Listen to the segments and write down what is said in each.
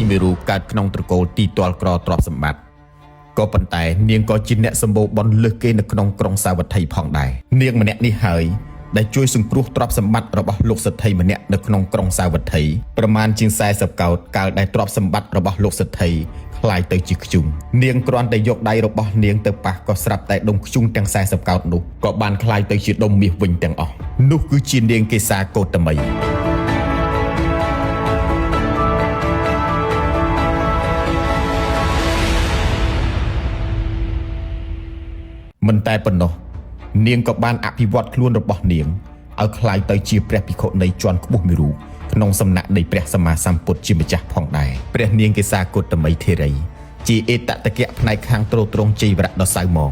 មេរូកើតក្នុងត្រកូលទីទាល់ក្រទ្រព្យសម្បត្តិក៏ប៉ុន្តែនាងក៏ជាអ្នកសម្បូរបនលើសគេនៅក្នុងក្រុងសាវត្ថីផងដែរនាងម្នាក់នេះហើយដែលជួយសង្គ្រោះទ្រព្យសម្បត្តិរបស់លោកសេដ្ឋីម្នាក់នៅក្នុងក្រុងសាវត្ថីប្រមាណជាង40កោដកាលដែលទ្រព្យសម្បត្តិរបស់លោកសេដ្ឋីคล้ายទៅជាខ្ជុំនាងគ្រាន់តែយកដៃរបស់នាងទៅប៉ះក៏ស្រាប់តែដុំខ្ជុំទាំង40កោដនោះក៏បានคล้ายទៅជាដុំមាសវិញទាំងអស់នោះគឺជានាងកេសាកោតមីមិនតែប៉ុណ្ណោះនាងក៏បានអភិវឌ្ឍខ្លួនរបស់នាងឲ្យคล้ายទៅជាព្រះភិក្ខុនីជាន់ខ្ពស់មួយរូបក្នុងសំណាក់នៃព្រះសម្មាសម្ពុទ្ធជាម្ចាស់ផងដែរព្រះនាងកេសាកោតមីធេរីជាអេតតកៈផ្នែកខាងទ្រទ្រង់ជ័យវរៈដ៏សៅហ្មង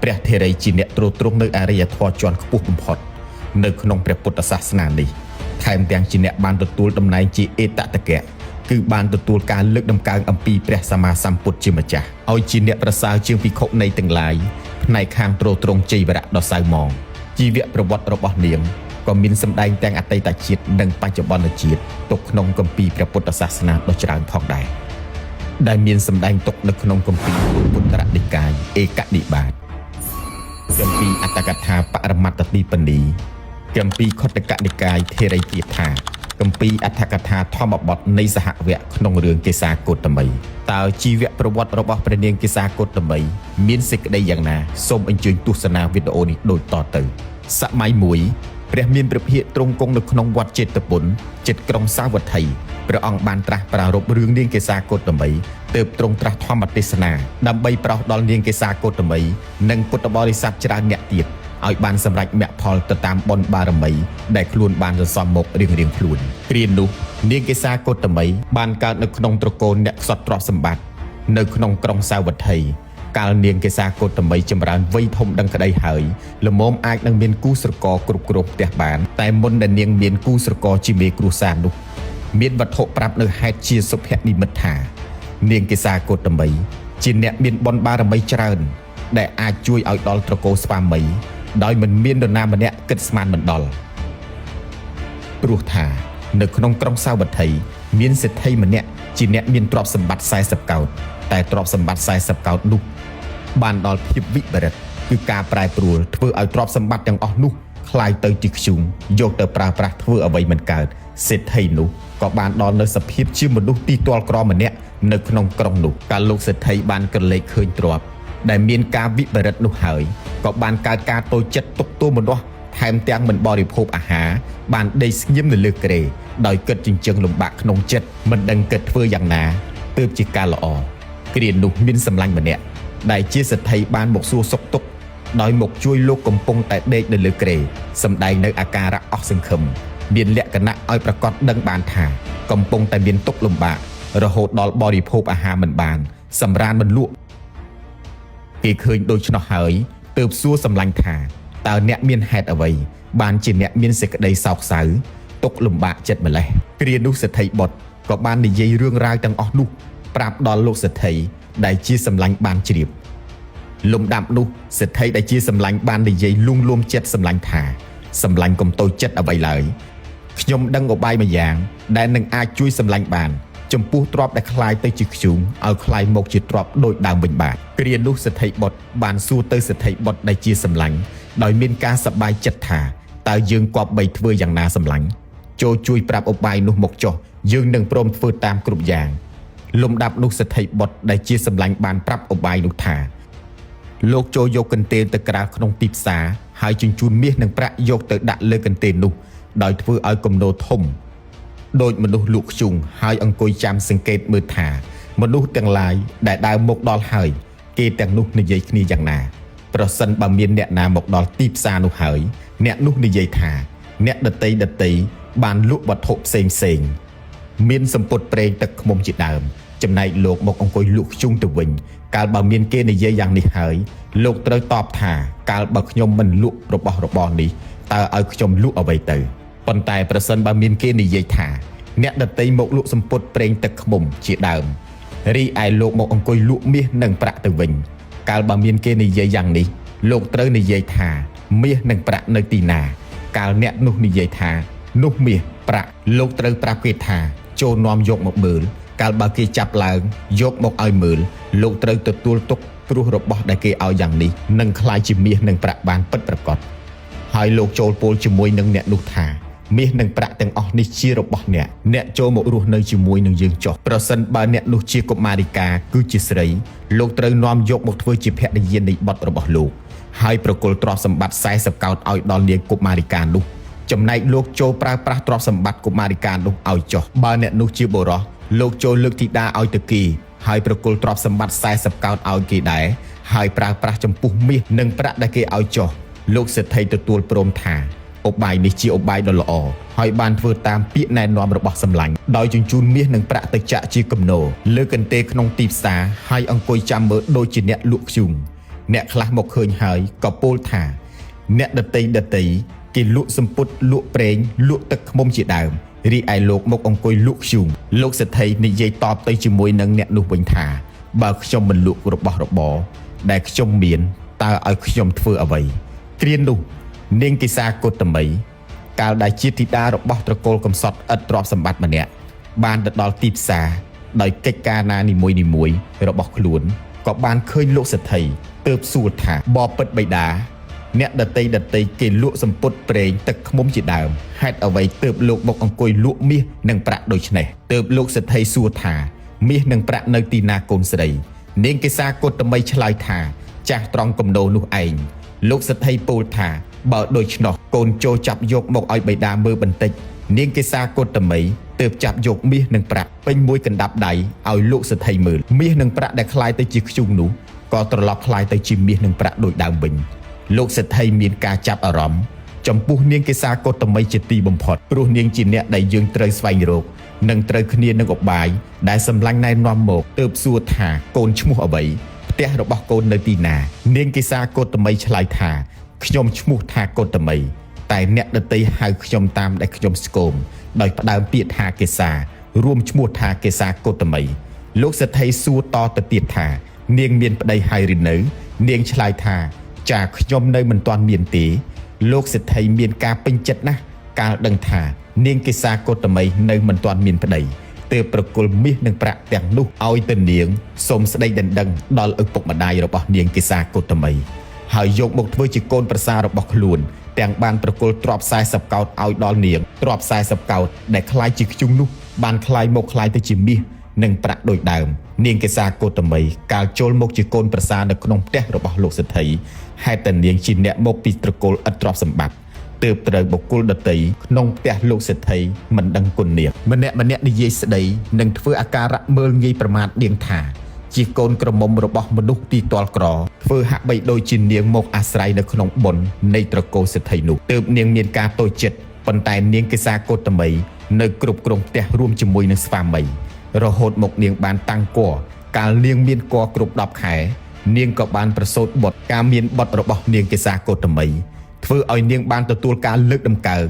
ព្រះធេរីជាអ្នកទ្រទ្រង់នៅអរិយធម៌ជាន់ខ្ពស់បំផុតនៅក្នុងព្រះពុទ្ធសាសនានេះថែមទាំងជាអ្នកបានទទួលតំណែងជាអេតតកៈគឺបានទទួលការលើកដំកើងអំពីព្រះសម្មាសម្ពុទ្ធជាម្ចាស់ឲ្យជាអ្នកប្រសើរជាងភិក្ខុនីទាំងឡាយផ្នែកខាងទ្រទ្រង់ជ័យវរៈដ៏សៅហ្មងជីវប្រវត្តិរបស់នាងក៏មានសម្ដែងទាំងអតីតជាតិនិងបច្ចុប្បន្នជាតិទុកក្នុងគម្ពីរព្រះពុទ្ធសាសនាដ៏ច្រើនផងដែរដែលមានសម្ដែងទុកនៅក្នុងគម្ពីរពុទ្ធរនិកាយឯកនិបាតគម្ពីរអត្តកថាបរមត្តទីបនីគម្ពីរខុទ្ទកនិកាយថេរីគាថាគម្ពីរអដ្ឋកថាធម្មបទនៃសហវគ្គក្នុងរឿងកេសាកោតមីតើជីវប្រវត្តិរបស់ព្រះនាងកេសាកោតមីមានសេចក្តីយ៉ាងណាសូមអញ្ជើញទស្សនាវីដេអូនេះដូចតទៅសម័យមួយព្រះមានព្រះភិក្ខទ្រង់គង់នៅក្នុងវត្តចេតពុនជិតក្រុងសាវត្ថីព្រះអង្គបានត្រាស់ប្រារព្ធរឿងនាងកេសាកោតមីទើបទ្រង់ត្រាស់ធម្មទេសនាដើម្បីប្រោសដល់នាងកេសាកោតមីនិងពុទ្ធបរិស័ទច្រើនអ្នកទៀតឲ្យបានសម្រេចមគ្គផលទៅតាមបុណ្យបារមីដែលខ្លួនបានសន្សំមករៀងៗខ្លួនគ្រានោះនាងកេសាកោតមីបានកើតនៅក្នុងត្រកូលអ្នកខ្សត់ទ្រព្យសម្បត្តិនៅក្នុងក្រុងសាវត្ថីកាលនាងកេសាកោតមីចម្រើនវ័យធំដឹងក្តីហើយល្មមអាចនឹងមានគូស្រករគ្រប់គ្រងផ្ទះបានតែមុនដែលនាងមានគូស្រករជាមេគ្រួសារនោះមានវត្ថុប្រាប់នៅហេតុជាសុភនិមិត្តថានាងកេសាកោតមីជាអ្នកមានបុណ្យបារមីច្រើនដែលអាចជួយឲ្យដល់ត្រកូលស្វាមីដោយមិនមាននរណាម្នាក់គិតស្មានមិនដល់ព្រោះថានៅក្នុងក្រុងសាវត្ថីមានសេដ្ឋីម្នាក់ជាអ្នកមានទ្រព្យសម្បត្តិ40កោដតែទ្រព្យសម្បត្តិ40កោដនោះបានដល់ភាពវិបរិតគឺការប្រែប្រួលធ្វើឲ្យទ្រព្យសម្បត្តិទាំងអស់នោះคล้ายទៅជាខ្ជុំយកទៅប្រើប្រាស់ធ្វើអ្វីមិនកើតសេដ្ឋីនោះក៏បានដល់នៅសភាពជាមនុស្សទីទាល់ក្រម្នាក់នៅក្នុងក្រុងនោះកាលលោកសេដ្ឋីបានក្រឡេកឃើញទ្រព្យដែលមានការវិបរិតនោះហើយក៏បានកើតការតូចចិត្តទុកទោសមនុស្សថែមទាំងមិនបរិភោគអាហារបានដេកស្ងៀមនៅលើគ្រែដោយគិតចិញ្ចឹងលំបាកក្នុងចិត្តមិនដឹងគិតធ្វើយ៉ាងណាទើបជាការល្អគ្រានោះមានសម្លាញ់ម្នាក់ដែលជាសេដ្ឋីបានមកសួរសុខទុក្ខដោយមកជួយលោកកំពុងតែដេកនៅលើគ្រែសម្ដែងនៅអាការៈអស់សង្ឃឹមមានលក្ខណៈឲ្យប្រកាសដឹងបានថាកំពុងតែមានទុក្ខលំបាករហូតដល់បរិភោគអាហារមិនបានសម្រានមិនលក់គេឃើញដូច្នោះហើយទើបសួរសម្លាញ់ថាតើអ្នកមានហេតុអ្វីបានជាអ្នកមានសេចក្តីសោកសៅទុក្ខលំបាកចិត្តម្លេះគ្រានោះសេដ្ឋីបុត្រក៏បាននិយាយរឿងរ៉ាវទាំងអស់នោះប្រាប់ដល់លោកសេដ្ឋីដែលជាសម្លាញ់បានជ្រាបលំដាប់នោះសេដ្ឋីដែលជាសម្លាញ់បាននិយាយលួងលោមចិត្តសម្លាញ់ថាសម្លាញ់កុំតូចចិត្តអ្វីឡើយខ្ញុំដឹងឧបាយមួយយ៉ាងដែលនឹងអាចជួយសម្លាញ់បានចំពោះទ្រព្យដែលคล้ายទៅជាខ្ជុំឲ្យคล้ายមកជាទ្រព្យដូចដើមវិញបាទគ្រានោះសេដ្ឋីបុត្របានសួរទៅសេដ្ឋីបុត្រដែលជាសម្លាញ់ដោយមានការសប្បាយចិត្តថាតើយើងគប្បីធ្វើយ៉ាងណាសម្លាញ់ចូលជួយប្រាប់ឧបាយនោះមកចុះយើងនឹងព្រមធ្វើតាមគ្រប់យ៉ាងលំដាប់នោះសេដ្ឋីបុត្រដែលជាសម្លាញ់បានប្រាប់ឧបាយនោះថាលោកចូលយកកន្ទេលទៅក្រាលក្នុងទីផ្សារហើយជញ្ជូនមាសនិងប្រាក់យកទៅដាក់លើកន្ទេលនោះដោយធ្វើឲ្យគំនោធំដោយមនុស្សលក់ខ្ជុងហើយអង្គុយចាំសង្កេតមើលថាមនុស្សទាំងឡាយដែលដើរមកដល់ហើយគេទាំងនោះនិយាយគ្នាយ៉ាងណាប្រសិនបើមានអ្នកណាមកដល់ទីផ្សារនោះហើយអ្នកនោះនិយាយថាអ្នកដតីបានលក់វត្ថុផ្សេងមានសម្ពុតប្រេងទឹកឃ្មុំជាដើមចំណែកលោកមកអង្គុយលក់ខ្ជុងទៅវិញកាលបើមានគេនិយាយយ៉ាងនេះហើយលោកត្រូវតបថាកាលបើខ្ញុំមិនលក់របស់របរនេះតើឲ្យខ្ញុំលក់អ្វីទៅប៉ុន្តែប្រសិនបើមានគេនិយាយថាអ្នកដតីមកលក់សម្ពុតប្រេងទឹកឃ្មុំជាដើមរីឯលោកមកអង្គុយលក់មាសនិងប្រាក់ទៅវិញកាលបើមានគេនិយាយយ៉ាងនេះលោកត្រូវនិយាយថាមាសនិងប្រាក់នៅទីណាកាលអ្នកនោះនិយាយថានោះមាសប្រាក់លោកត្រូវប្រាប់គេថាចូលនាំយកមកមើល កាលបើគេចាប់ឡើងយកមកឲ្យមើលលោកត្រូវទទួលទុកព្រោះរបស់ដែលគេឲ្យយ៉ាងនេះនឹងคล้ายជាមាសនិងប្រាក់បានពិតប្រាកដហើយលោកចូលពោលជាមួយនឹងអ្នកនោះថាមាសនិងប្រាក់ទាំងអស់នេះជារបស់អ្នកចូលមករស់នៅជាមួយនឹងយើងចុះប្រសិនបើអ្នកនោះជាកុមារិកាគឺជាស្រីលោកត្រូវនាំយកមកធ្វើជាភរិយានៃបុត្ររបស់លោកហើយប្រគល់ទ្រព្យសម្បត្តិ40កោដ្ឋឲ្យដល់នាងកុមារិកានោះចំណែកលោកចូលប្រើប្រាស់ទ្រព្យសម្បត្តិកុមារិកានោះឲ្យចុះបើអ្នកនោះជាបុរសលោកចូលលើកធីតាឲ្យទៅគេហើយប្រគល់ទ្រព្យសម្បត្តិ40កោដ្ឋឲ្យគេដែរហើយប្រើប្រាស់ចំពោះមាសនិងប្រាក់ដែលគេឲ្យចុះលោកសេដ្ឋីទទួលព្រមថាឧបាយនេះជាឧបាយដ៏ល្អហើយបានធ្វើតាមពាក្យណែនាំរបស់សម្លាញ់ដោយជញ្ជូនមាសនិងប្រាក់ទៅចាក់ជាគំនោលើកន្ទេលក្នុងទីផ្សារហើយអង្គុយចាំមើលដូចជាអ្នកលក់ធ្យូងអ្នកខ្លះមកឃើញហើយក៏ពោលថាអ្នកដតីគេលក់សម្ពុតលក់ប្រេងលក់ទឹកឃ្មុំជាដើមរីឯលោកមកអង្គុយលក់ធ្យូងលោកសេដ្ឋីនិយាយតបទៅជាមួយនឹងអ្នកនោះវិញថាបើខ្ញុំមិនលក់របស់របរដែលខ្ញុំមានតើឲ្យខ្ញុំធ្វើអ្វីគ្រានោះនាងកេសាកុតមីកាលដែលជាធីតារបស់ត្រកូលកំសត់ឥតទ្រព្យសម្បត្តិម្នាក់បានទៅដល់ទីផ្សារដោយកិច្ចការណានីមួយរបស់ខ្លួនក៏បានឃើញលោកសេដ្ឋីទើបសួរថាបបិទ្ធបិតាអ្នកដតីគេលក់សម្ពុតប្រេងទឹកឃ្មុំជាដើមហេតុអ្វីទើបលោកមកអង្គុយលក់មាសនិងប្រាក់ដូចនេះទើបលោកសេដ្ឋីសួរថាមាសនិងប្រាក់នៅទីណាកូនស្រីនាងកេសាកុតមីឆ្លើយថាចាស់ត្រង់កំណោនោះឯងលោកសេដ្ឋីពោលថាបើដូច្នោះកូនចូលចាប់យកមកឲ្យបិតាមើលបន្តិចនាងកេសាកុតមីទើបចាប់យកមាសនិងប្រាក់ពេញមួយកណ្ដាប់ដៃឲ្យលោកសេដ្ឋីមើលមាសនិងប្រាក់ដែលคล้ายទៅជាធ្យូងនោះក៏ត្រឡប់คล้ายទៅជាមាសនិងប្រាក់ដូចដើមវិញលោកសេដ្ឋីមានការចាប់អារម្មណ៍ចំពោះនាងកេសាកុតមីជាទីបំផុតព្រោះនាងជាអ្នកដែលយើងត្រូវស្វែងរកនិងត្រូវគ្នានឹងឧបាយដែលសម្លាញ់ណែនាំមកទើបសួរថាកូនឈ្មោះអ្វីផ្ទះរបស់កូននៅទីណានាងកេសាកុតមីឆ្លើយថាខ្ញុំឈ្មោះថាកុតមីតែអ្នកដតីហៅខ្ញុំតាមដែលខ្ញុំស្គមដោយផ្ដើមពាក្យថាកេសារួមឈ្មោះថាកេសាកុតមីលោកសេដ្ឋីសួរតទៅទៀតថានាងមានប្តីហើយឬនៅនាងឆ្លើយថាចាខ្ញុំនៅមិនទាន់មានទេលោកសេដ្ឋីមានការពេញចិត្តណាស់កាលដឹងថានាងកេសាកុតមីនៅមិនទាន់មានប្តីទើបប្រគល់មាសនិងប្រាក់ទាំងនោះឲ្យទៅនាងសូមស្ដីដណ្ដឹងដល់ឪពុកម្ដាយរបស់នាងកេសាកុតមីហើយយកមកធ្វើជាកូនប្រសាររបស់ខ្លួនទាំងបានប្រគល់ទ្រព្យ40កោដ្ឋឲ្យដល់នាងទ្រព្យ40កោដ្ឋដែលคล้ายជាធ្យូងនោះបានคล้ายមកคล้ายទៅជាមាសនិងប្រាក់ដូចដើមនាងកេសាកុតមីកាលចូលមកជាកូនប្រសារនៅក្នុងផ្ទះរបស់លោកសេដ្ឋីហេតុតែនាងជាអ្នកមកពីត្រកូលឥតទ្រព្យសម្បត្តិទើបត្រូវបុគ្គលដតីក្នុងផ្ទះលោកសេដ្ឋីមិនដឹងគុណនាងម្នាក់និយាយស្ដីនិងធ្វើអាការៈមើលងាយប្រមាថនាងថាជាកូនក្រមុំរបស់មនុស្សទីទាល់ក្រធ្វើហាក់បីដូចជានាងមកអាស្រ័យនៅក្នុងបុណ្យនៃត្រកូលសេដ្ឋីនោះទើបនាងមានការតូចចិត្តប៉ុន្តែនាងកេសាកុតមីនៅគ្រប់គ្រងផ្ទះរួមជាមួយនឹងស្វាមីរហូតមកនាងបានតាំងគភ៌កាលនាងមានគភ៌គ្រប់10ខែនាងក៏បានប្រសូតបុត្រការមានបុត្ររបស់នាងកេសាកុតមីធ្វើឲ្យនាងបានទទួលការលើកដំកើង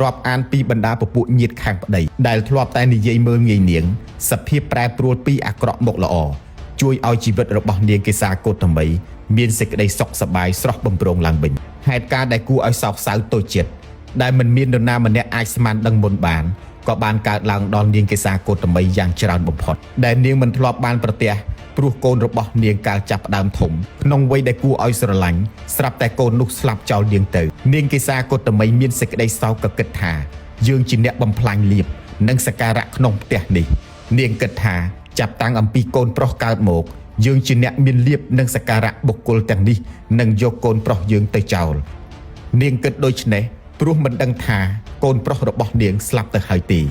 រាប់អានពីបណ្ដាពពួកញាតិខាងប្តីដែលធ្លាប់តែនិយាយមើលងាយនាងសភាពប្រែប្រួលពីអាក្រក់មកល្អជួយឲ្យជីវិតរបស់នាងកេសាកុតមីមានសេចក្តីសុខសប្បាយស្រស់បំព្រងឡើងវិញហេតុការណ៍ដែលគួរឲ្យសោកសៅតូចចិត្តដែលមិនមាននរណាម្នាក់អាចស្មានដឹងមុនបានក៏បានកើតឡើងដល់នាងកេសាកុតមីយ៉ាងច្រើនបំផុតដែលនាងមិនធ្លាប់បានប្រទះព្រោះកូនរបស់នាងកាលចាប់ផ្ដើមធំក្នុងវ័យដែលគួរឲ្យស្រឡាញ់ស្រាប់តែកូននោះស្លាប់ចោលនាងទៅនាងកេសាកុតមីមានសេចក្តីសោកក៏គិតថាយើងជាអ្នកបំផ្លាញលៀបនិងសក្ការៈក្នុងផ្ទះនេះនាងគិតថាចាប់តាំងអំពីកូនប្រុសកើតមកយើងជាអ្នកមានលៀបនិងសក្ការៈបុគ្គលទាំងនេះនឹងយកកូនប្រុសយើងទៅចោលនាងគិតដូច្នេះព្រោះមិនដឹងថាកូនប្រុសរបស់នាងស្លាប់ទៅហើយទេ